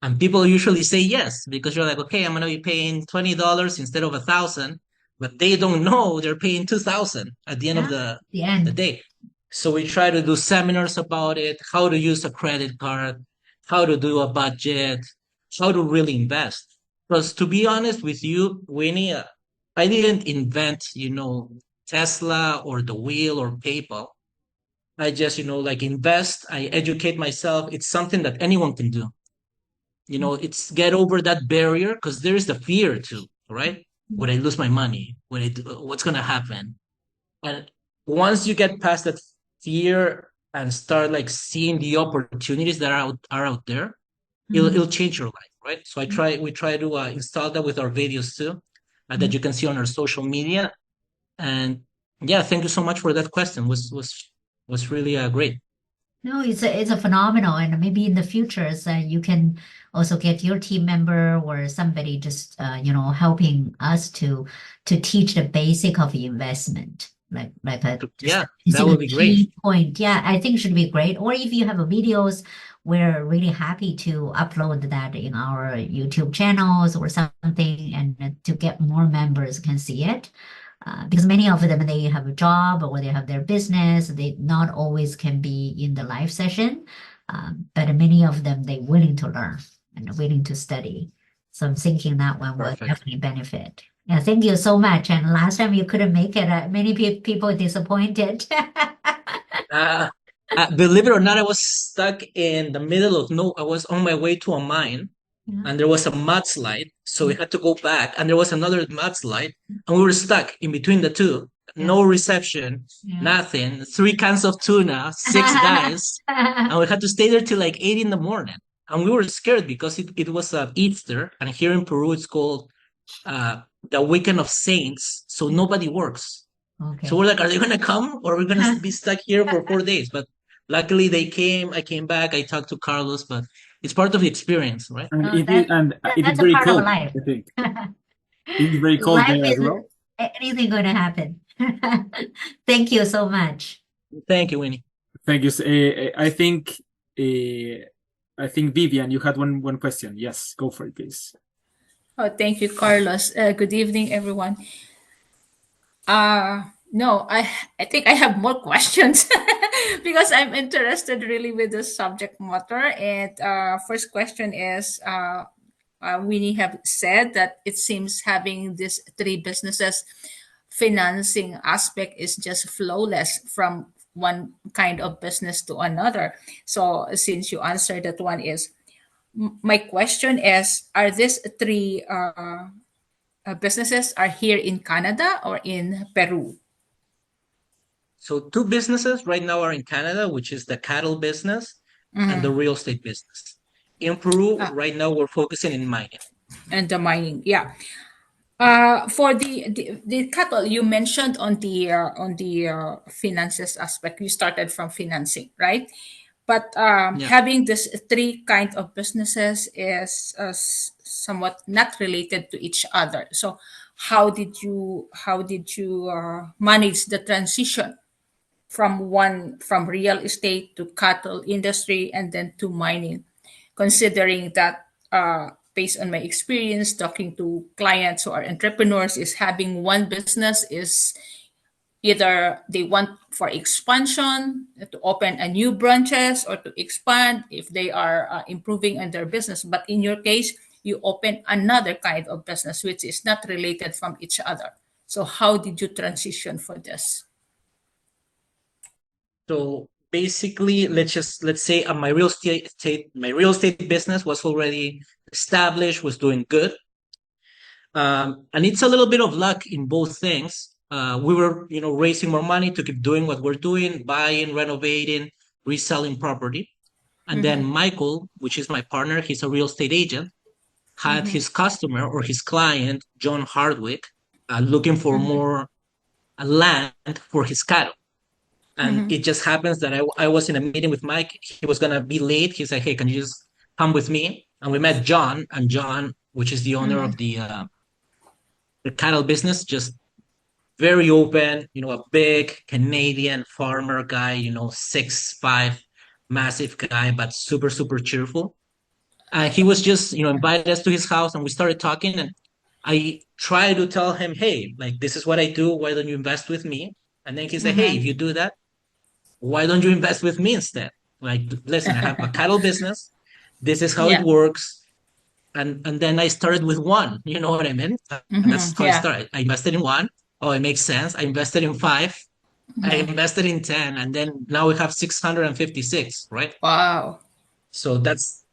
And people usually say yes, because you're like, okay, I'm gonna be paying $20 instead of 1,000, but they don't know they're paying 2,000 at the end of Yeah, the the end. day. So we try to do seminars about it, how to use a credit card, how to do a budget, how to really invest. Because to be honest with you, Winnie, I didn't invent, Tesla or the wheel or PayPal. I just, like invest, I educate myself. It's something that anyone can do. It's get over that barrier because there is the fear too, right? Would I lose my money? What's gonna happen? And once you get past that fear and start like seeing the opportunities that are out there, it'll Mhm. change your life, right? So we try to install that with our videos too, that Mhm. you can see on our social media. And yeah, thank you so much for that question. Was really great. No, it's a phenomenal, and maybe in the future, so you can also get your team member or somebody just helping us to teach the basic of investment, like a just Yeah, a that basic would be great. key point. Yeah, I think should be great. Or if you have a videos, we're really happy to upload that in our YouTube channels or something, and to get more members can see it. Because many of them they have a job or they have their business, they not always can be in the live session, but many of them they willing to learn and willing to study. So I'm thinking that one will Perfect. definitely benefit. Yeah, thank you so much. And last time you couldn't make it, many people disappointed. Uh, Believe it or not, I was stuck in the middle of no. I was on my way to a mine, Yeah. and there was a mudslide, so we had to go back, and there was another mudslide, and we were stuck in between the two. no reception, Yeah. nothing, 3 cans of tuna, 6 guys, and we had to stay there till like 8 in the morning. And we were scared because it was Easter, and here in Peru it's called the Weekend of Saints, so nobody works. Okay. So we're like, are they gonna come or are we gonna be stuck here for 4 days? But luckily they came. I came back. I talked to Carlos, but it's part of the experience, right? And Oh, it is, and it is that's a very part of cold, life. I think. It is very cold Life there as isn't well. anything going to happen. Thank you so much. Thank you, Winnie. Thank you. I think Vivian, you had one question. Yes, go for it, please. Oh, thank you, Carlos. Good evening, everyone. No, I think I have more questions because I'm interested really with the subject matter. And first question is, Winnie have said that it seems having these three businesses financing aspect is just flawless from one kind of business to another. So since you answered that one is my question is, are these three businesses are here in Canada or in Peru? So 2 businesses right now are in Canada, which is the cattle business and the real estate business. In Peru, Ah. right now we're focusing in mining. And the mining, yeah. For the cattle you mentioned on the finances aspect, you started from financing, right? But Yeah. having this three kind of businesses is somewhat not related to each other. So how did you manage the transition from real estate to cattle industry and then to mining, considering that based on my experience talking to clients who are entrepreneurs, is having one business is either they want for expansion to open a new branches or to expand if they are improving on their business, but in your case you open another kind of business which is not related from each other. So how did you transition for this? So basically, let's say my real estate business was already established, was doing good. And it's a little bit of luck in both things. We were, raising more money to keep doing what we're doing, buying, renovating, reselling property. And then Michael, which is my partner, he's a real estate agent, had his customer or his client, John Hardwick, looking for more land for his cattle. And it just happens that I was in a meeting with Mike. He was going to be late. He said, hey, can you just come with me? And we met John, and John, which is the owner of the cattle business, just very open, a big Canadian farmer guy, 6'5", massive guy, but super, super cheerful. He was just, invited us to his house and we started talking, and I tried to tell him, hey, like, this is what I do. Why don't you invest with me? And then he said, hey, if you do that, why don't you invest with me instead? Like, listen, I have a cattle business. This is how Yeah. it works. And then I started with one, you know what I mean? And that's how I Yeah. started. I invested in one. Oh, it makes sense. I invested in 5. I invested in 10. And then now we have 656, right? Wow. So that's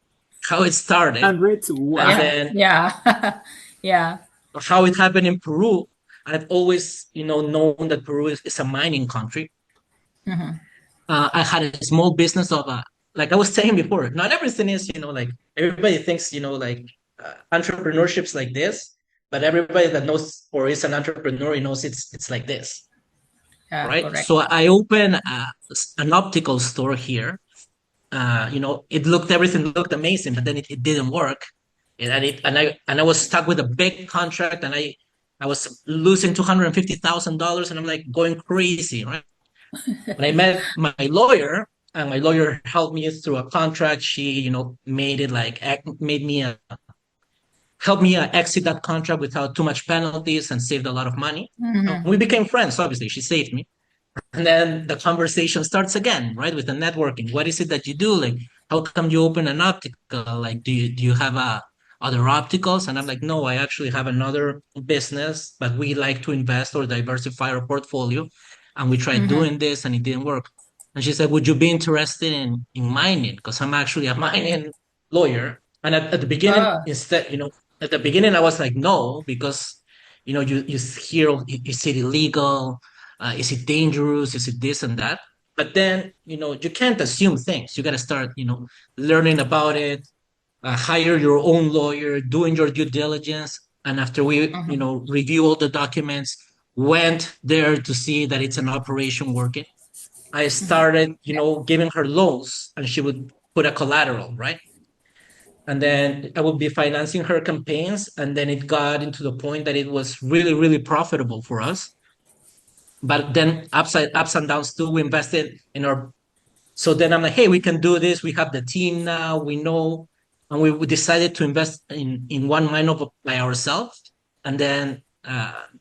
how it started. 100. Wow. And then Yeah. Yeah. how it happened in Peru. I've always, known that Peru is a mining country. I had a small business of like I was saying before, not everything is, like everybody thinks, like entrepreneurship's like this, but everybody that knows or is an entrepreneur, knows it's like this, Yeah, right? correct. So I opened an optical store here. Everything looked amazing, but then it didn't work, and I was stuck with a big contract, and I was losing $250,000, and I'm like going crazy, right? When I met my lawyer, and my lawyer helped me through a contract, she, made it like made me helped me exit that contract without too much penalties and saved a lot of money. We became friends. Obviously, she saved me. And then the conversation starts again, right? With the networking. What is it that you do? Like, how come you open an optical? Like, do you have other opticals? And I'm like, no, I actually have another business, but we like to invest or diversify our portfolio. And we tried doing this and it didn't work. And she said, would you be interested in mining? Because I'm actually a mining lawyer. And at the beginning, at the beginning, I was like, no, because, you hear, is it illegal? Is it dangerous? Is it this and that? But then, you can't assume things. You got to start, learning about it, hire your own lawyer, doing your due diligence. And after we, review all the documents, went there to see that it's an operation working. I started, giving her loans, and she would put a collateral, right? And then I would be financing her campaigns. And then it got into the point that it was really, really profitable for us. But then ups and downs too. We invested in our. So then I'm like, hey, we can do this. We have the team now. We know, and we decided to invest in one mine by ourselves. And then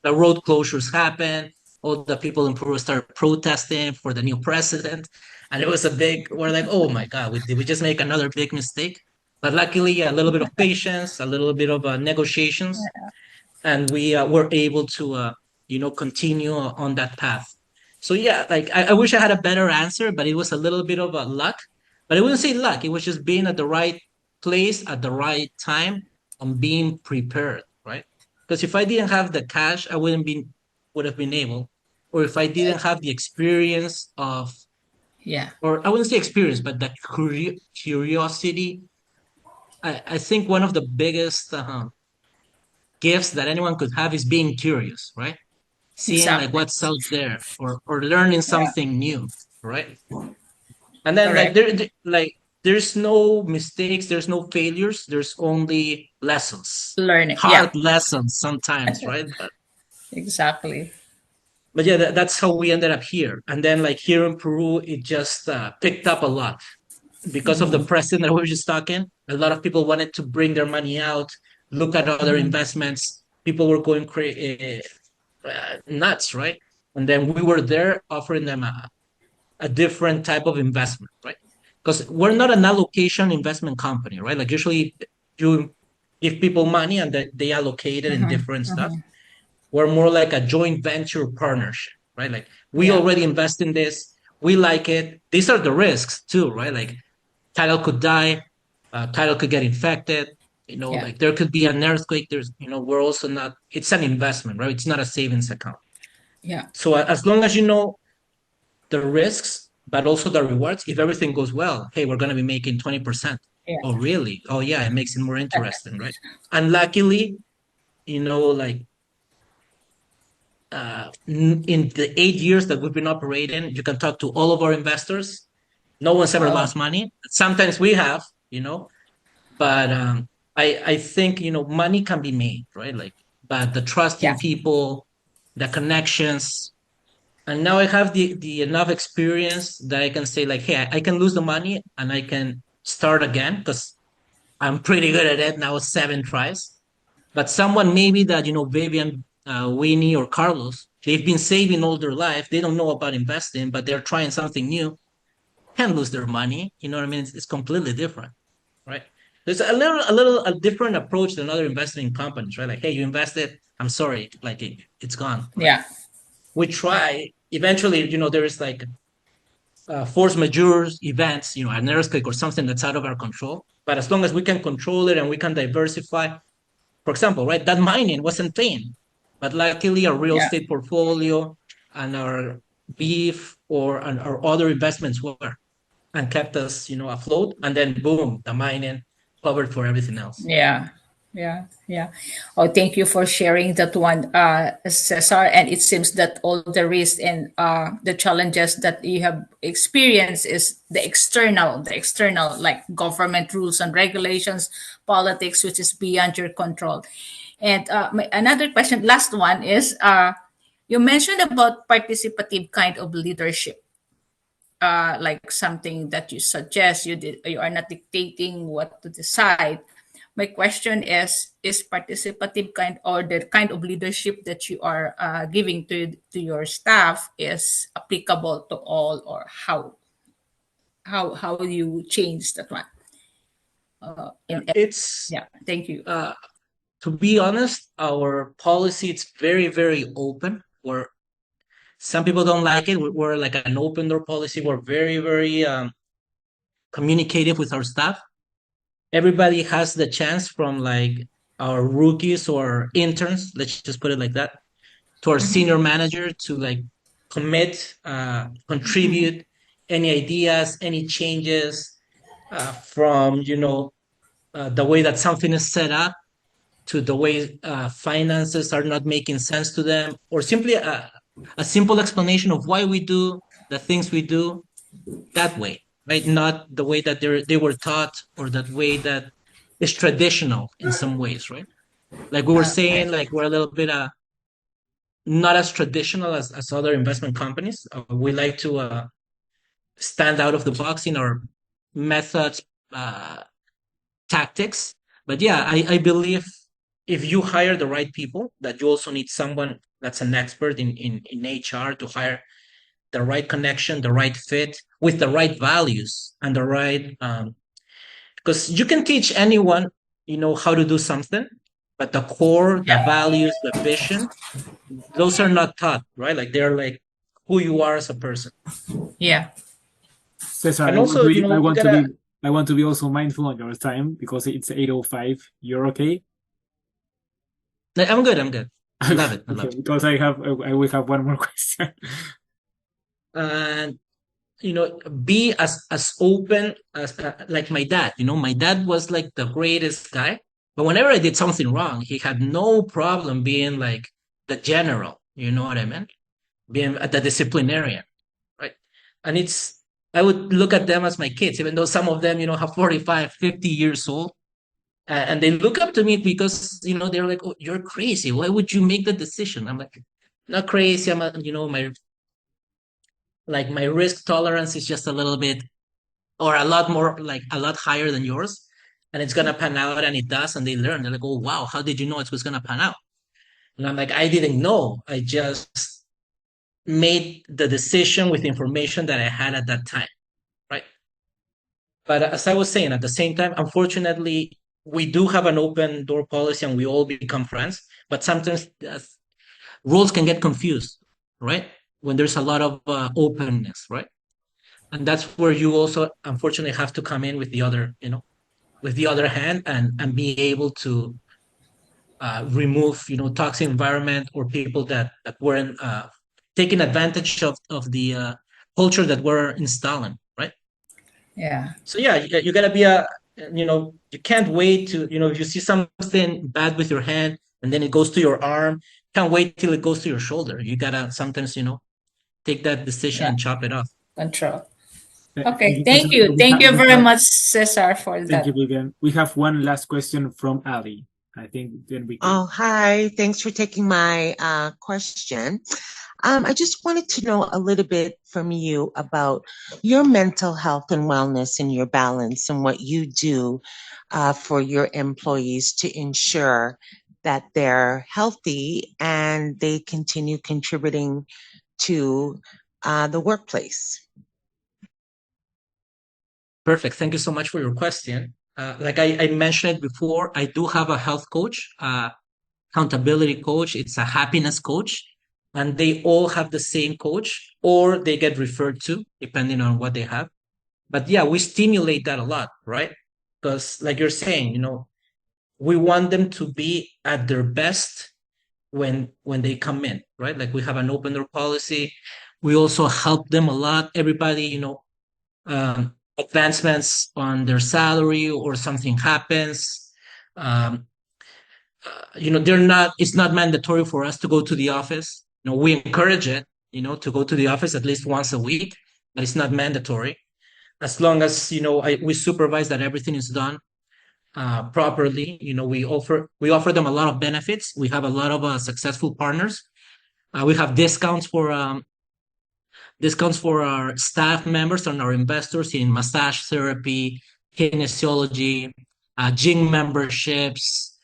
the road closures happened. All the people in Peru started protesting for the new president, and it was a big. We're like, oh my God, did we just make another big mistake? But luckily, a little bit of patience, a little bit of negotiations, and we were able to continue on that path. So yeah, like I wish I had a better answer, but it was a little bit of a luck. But I wouldn't say luck. It was just being at the right place at the right time and being prepared, right? Because if I didn't have the cash, I would have been able, or if I didn't have the experience of, Yeah. or I wouldn't say experience, but the curiosity. I think one of the biggest gifts that anyone could have is being curious, right? Seeing like Exactly. what's out there, or learning Yeah. something new, right? And then like Correct. there's no mistakes, there's no failures, there's only lessons, Learning. Yeah. hard lessons sometimes, right? Exactly. But yeah, that's how we ended up here. And then like here in Peru, it just picked up a lot because of the president that we were just talking. A lot of people wanted to bring their money out, look at other investments. People were going nuts, right? And then we were there offering them a different type of investment, right? Because we're not an allocation investment company, right? Like usually you give people money and they allocate it in different stuff. We're more like a joint venture partnership, right? Like we Yeah. already invest in this, we like it. These are the risks too, right? Like title could die, title could get infected. Yeah. Like there could be an earthquake. We're also not. It's an investment, right? It's not a savings account. Yeah. So as long as you know the risks, but also the rewards, if everything goes well, hey, we're going to be making 20%. Yeah. Oh, really? Oh, yeah, it makes it more interesting, right? And luckily, like in the 8 years that we've been operating, you can talk to all of our investors. No one's ever Oh, lost money. Sometimes we have, but I think, money can be made, right? Like, but the trust yeah. in people, the connections, and now I have the enough experience that I can say like, hey, I can lose the money and I can start again because I'm pretty good at it now. 7 tries, but someone maybe that Vivian, Winnie, or Carlos, they've been saving all their life. They don't know about investing, but they're trying something new. Can lose their money. You know what I mean? It's completely different, right? There's a different approach than other investing companies, right? Like, hey, you invested. I'm sorry, like it's gone, right? Yeah. We try eventually, there is like force majeure events, an earthquake or something that's out of our control. But as long as we can control it and we can diversify, for example, right, that mining wasn't paying, but luckily our real Yeah. estate portfolio and our beef and our other investments were and kept us, afloat. And then boom, the mining covered for everything else. Yeah. Yeah. Yeah. Oh, thank you for sharing that one, Cesar. And it seems that all the risks and the challenges that you have experienced is the external, like government rules and regulations, politics, which is beyond your control. And another question, last one is, you mentioned about participative kind of leadership, like something that you suggest. You are not dictating what to decide. My question is participative kind or the kind of leadership that you are giving to your staff is applicable to all, or how you change that one? It's Yeah, thank you. to be honest, our policy it's very, very open. Where some people don't like it. We're like an open door policy. We're very, very communicative with our staff. Everybody has the chance, from like our rookies or interns, let's just put it like that, to our senior manager, to like commit, contribute any ideas, any changes from the way that something is set up to the way finances are not making sense to them, or simply a simple explanation of why we do the things we do that way, right? Not the way that they were taught, or that way that is traditional in some ways, right? Like we were saying, like we're a little bit not as traditional as other investment companies. We like to stand out of the box in our methods, tactics. But yeah, I believe if you hire the right people, that you also need someone that's an expert in HR to hire the right connection, the right fit with the right values and the right, because you can teach anyone, how to do something, but the core, the values, the vision, those are not taught, right? Like they're like who you are as a person. Yeah. Cesar, And also, you gotta. I want to be also mindful on your time because it's 8:05. You're okay? I'm good. I'm good. I love it. I love Okay, it. because I will have one more question. And be as open as like my dad. My dad was like the greatest guy, but whenever I did something wrong, he had no problem being like the general. You know what I mean? Being the disciplinarian, right? And I would look at them as my kids, even though some of them, have 45, 50 years old. And they look up to me because, they're like, oh, you're crazy. Why would you make the decision? I'm like, not crazy. My risk tolerance is just a little bit, or a lot more, like a lot higher than yours. And it's going to pan out, and it does. And they learn. They're like, oh, wow, how did you know it was going to pan out? And I'm like, I didn't know. I just made the decision with the information that I had at that time. Right. But as I was saying, at the same time, unfortunately, we do have an open door policy and we all become friends. But sometimes roles can get confused, right? When there's a lot of openness, right? And that's where you also, unfortunately, have to come in with the other, with the other hand, and be able to remove, toxic environment, or people that weren't taking advantage of the culture that we're installing, right? Yeah. So yeah, you gotta be you can't wait to, if you see something bad with your hand and then it goes to your arm, can't wait till it goes to your shoulder. You gotta sometimes, take that decision Yeah. and chop it off. Control. Thank Okay. you, Thank Cesar. you. Thank you very much, Cesar, for Thank that. you, Vivian. We have one last question from Ali. I think then we can. Oh, hi. Thanks for taking my question. I just wanted to know a little bit from you about your mental health and wellness and your balance, and what you do for your employees to ensure that they're healthy and they continue contributing to the workplace. Perfect. Thank you so much for your question. Like I mentioned it before, I do have a health coach, accountability coach. It's a happiness coach, and they all have the same coach, or they get referred to depending on what they have. But yeah, we stimulate that a lot, right? Because like you're saying, we want them to be at their best when they come in, right? Like we have an open door policy. We also help them a lot. Everybody, advancements on their salary, or something happens. It's not mandatory for us to go to the office. We encourage it, to go to the office at least once a week, but it's not mandatory. As long as, we supervise that everything is done properly. We offer them a lot of benefits. We have a lot of successful partners. We have discounts for our staff members and our investors in massage therapy, kinesiology, gym memberships,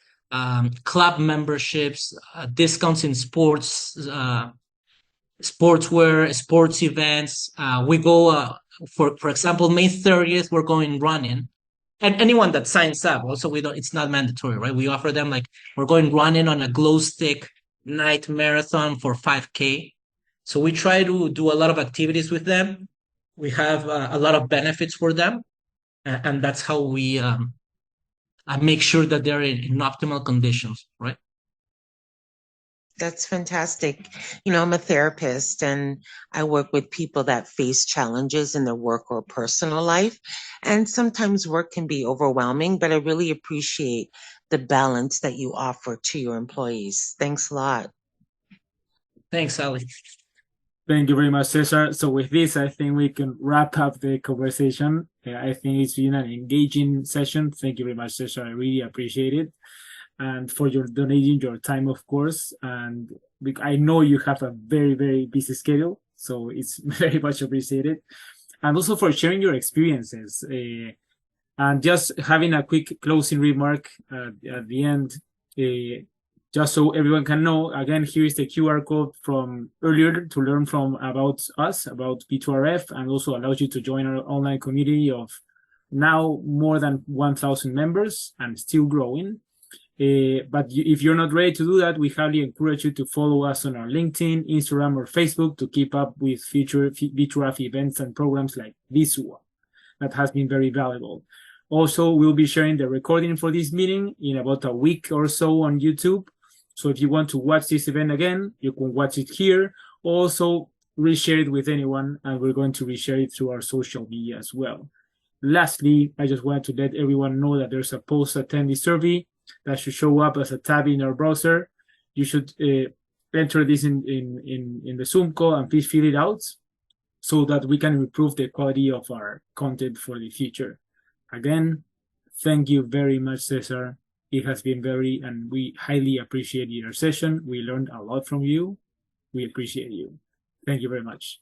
club memberships, discounts in sportswear, sports events. We go, for example, May 30th, we're going running. And anyone that signs up, also, it's not mandatory, right? We offer them, like, we're going running on a glow stick night marathon for 5K. So we try to do a lot of activities with them. We have a lot of benefits for them. And that's how we make sure that they're in optimal conditions, right? That's fantastic. You know, I'm a therapist and I work with people that face challenges in their work or personal life. And sometimes work can be overwhelming, but I really appreciate the balance that you offer to your employees. Thanks a lot. Thanks, Ali. Thank you very much, Cesar. So with this, I think we can wrap up the conversation. I think it's been an engaging session. Thank you very much, Cesar. I really appreciate it. And for your donating your time, of course. And I know you have a very, very busy schedule, so it's very much appreciated. And also for sharing your experiences. And just having a quick closing remark at the end, just so everyone can know, again, here is the QR code from earlier to learn from about us, about B2RF, and also allows you to join our online community of now more than 1,000 members and still growing. But if you're not ready to do that, we highly encourage you to follow us on our LinkedIn, Instagram, or Facebook to keep up with future B2RF events and programs like this one. That has been very valuable. Also, we'll be sharing the recording for this meeting in about a week or so on YouTube. So if you want to watch this event again, you can watch it here. Also, reshare it with anyone, and we're going to reshare it through our social media as well. Lastly, I just wanted to let everyone know that there's a post-attendee survey that should show up as a tab in our browser. You should enter this in the Zoom call and please fill it out so that we can improve the quality of our content for the future. Again, thank you very much, Cesar. It has been and we highly appreciate your session. We learned a lot from you. We appreciate you. Thank you very much.